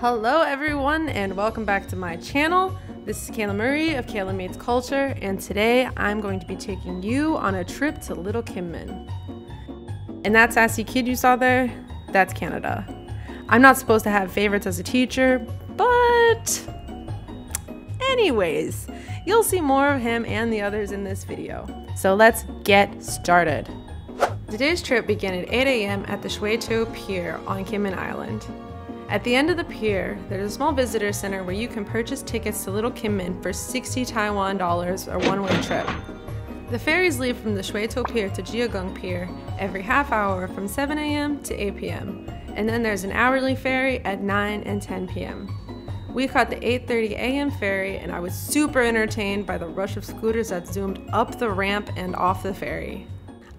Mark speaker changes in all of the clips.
Speaker 1: Hello everyone and welcome back to my channel. This is Kayla Marie of Kayla Meets Culture, and today I'm going to be taking you on a trip to Little Kinmen. And that sassy kid you saw there, that's Canada. I'm not supposed to have favorites as a teacher, but anyways, you'll see more of him and the others in this video. So let's get started. Today's trip began at 8 a.m. at the Shuitou Pier on Kinmen Island. At the end of the pier, there's a small visitor center where you can purchase tickets to Little Kinmen for 60 Taiwan dollars or one-way trip. The ferries leave from the Shuitou Pier to Jiagung Pier every half hour from 7 a.m. to 8 p.m. And then there's an hourly ferry at 9 and 10 p.m. We caught the 8:30 a.m. ferry, and I was super entertained by the rush of scooters that zoomed up the ramp and off the ferry.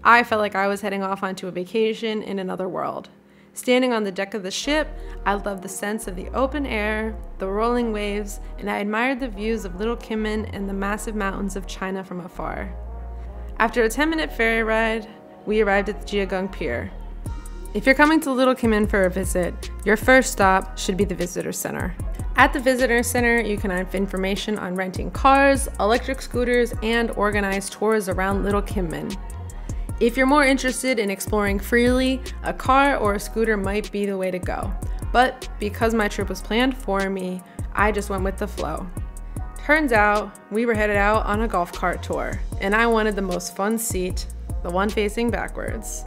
Speaker 1: I felt like I was heading off onto a vacation in another world. Standing on the deck of the ship, I loved the sense of the open air, the rolling waves, and I admired the views of Little Kinmen and the massive mountains of China from afar. After a 10-minute ferry ride, we arrived at the Jiagung Pier. If you're coming to Little Kinmen for a visit, your first stop should be the visitor center. At the visitor center, you can find information on renting cars, electric scooters, and organized tours around Little Kinmen. If you're more interested in exploring freely, a car or a scooter might be the way to go. But because my trip was planned for me, I just went with the flow. Turns out, we were headed out on a golf cart tour, and I wanted the most fun seat, the one facing backwards.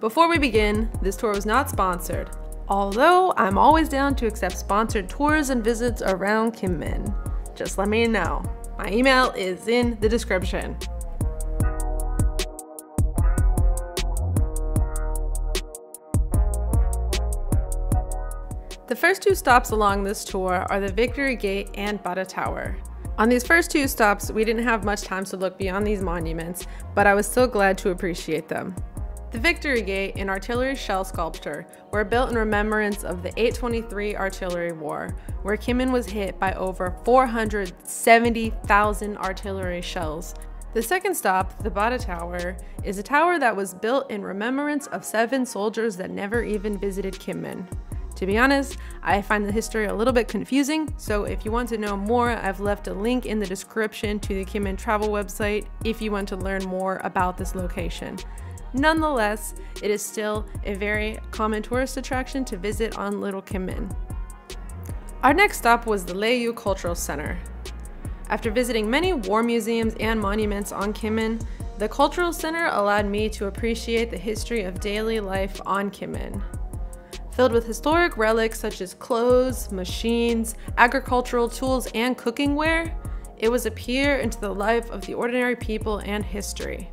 Speaker 1: Before we begin, this tour was not sponsored, although I'm always down to accept sponsored tours and visits around Kinmen. Just let me know. My email is in the description. The first two stops along this tour are the Victory Gate and Bata Tower. On these first two stops, we didn't have much time to look beyond these monuments, but I was still glad to appreciate them. The Victory Gate and artillery shell sculpture were built in remembrance of the 823 Artillery War, where Kinmen was hit by over 470,000 artillery shells. The second stop, the Bata Tower, is a tower that was built in remembrance of 7 soldiers that never even visited Kinmen. To be honest, I find the history a little bit confusing, so if you want to know more, I've left a link in the description to the Kinmen travel website if you want to learn more about this location. Nonetheless, it is still a very common tourist attraction to visit on Little Kinmen. Our next stop was the Lieyu Cultural Center. After visiting many war museums and monuments on Kinmen, the Cultural Center allowed me to appreciate the history of daily life on Kinmen. Filled with historic relics such as clothes, machines, agricultural tools, and cooking ware, it was a peer into the life of the ordinary people and history.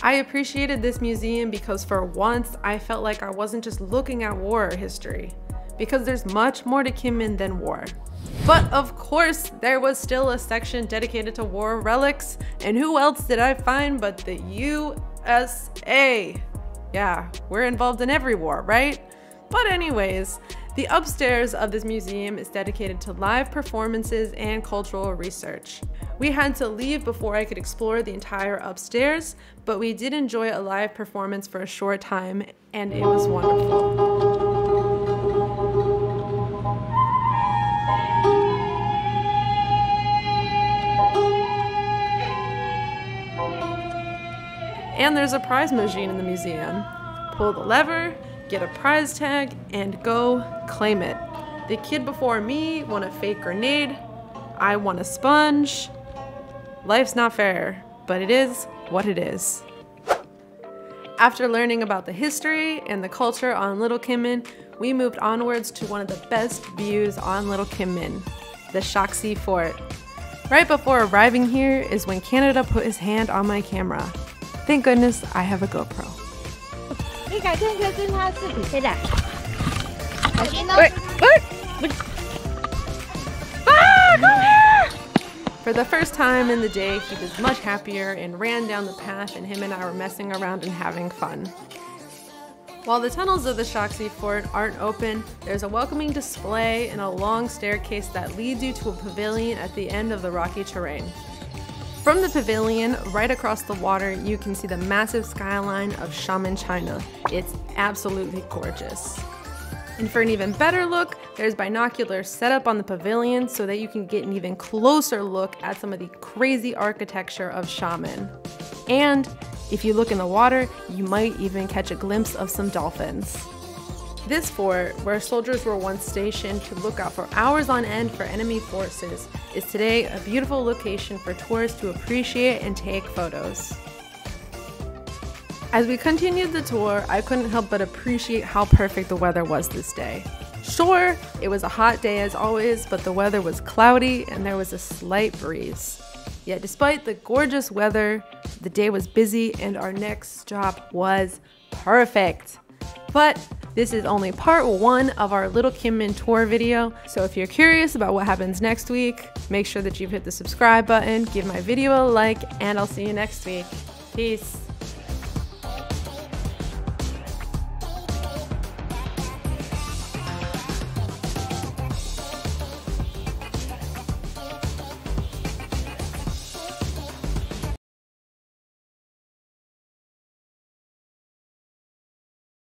Speaker 1: I appreciated this museum because for once I felt like I wasn't just looking at war history, because there's much more to Kinmen than war. But of course, there was still a section dedicated to war relics, and who else did I find but the USA? Yeah, we're involved in every war, right? But anyways, the upstairs of this museum is dedicated to live performances and cultural research. We had to leave before I could explore the entire upstairs, but we did enjoy a live performance for a short time, and it was wonderful. And there's a prize machine in the museum. Pull the lever, get a prize tag, and go claim it. The kid before me won a fake grenade. I won a sponge. Life's not fair, but it is what it is. After learning about the history and the culture on Little Kinmen, we moved onwards to one of the best views on Little Kinmen, the Shaksi Fort. Right before arriving here is when Canada put his hand on my camera. Thank goodness I have a GoPro. For the first time in the day, he was much happier and ran down the path, and him and I were messing around and having fun. While the tunnels of the Shaksi Fort aren't open, there's a welcoming display and a long staircase that leads you to a pavilion at the end of the rocky terrain. From the pavilion, right across the water, you can see the massive skyline of Xiamen, China. It's absolutely gorgeous. And for an even better look, there's binoculars set up on the pavilion so that you can get an even closer look at some of the crazy architecture of Xiamen. And if you look in the water, you might even catch a glimpse of some dolphins. This fort, where soldiers were once stationed to look out for hours on end for enemy forces, is today a beautiful location for tourists to appreciate and take photos. As we continued the tour, I couldn't help but appreciate how perfect the weather was this day. Sure, it was a hot day as always, but the weather was cloudy and there was a slight breeze. Yet despite the gorgeous weather, the day was busy and our next stop was perfect. But this is only part 1 of our Little Kinmen tour video, so if you're curious about what happens next week, make sure that you've hit the subscribe button, give my video a like, and I'll see you next week. Peace.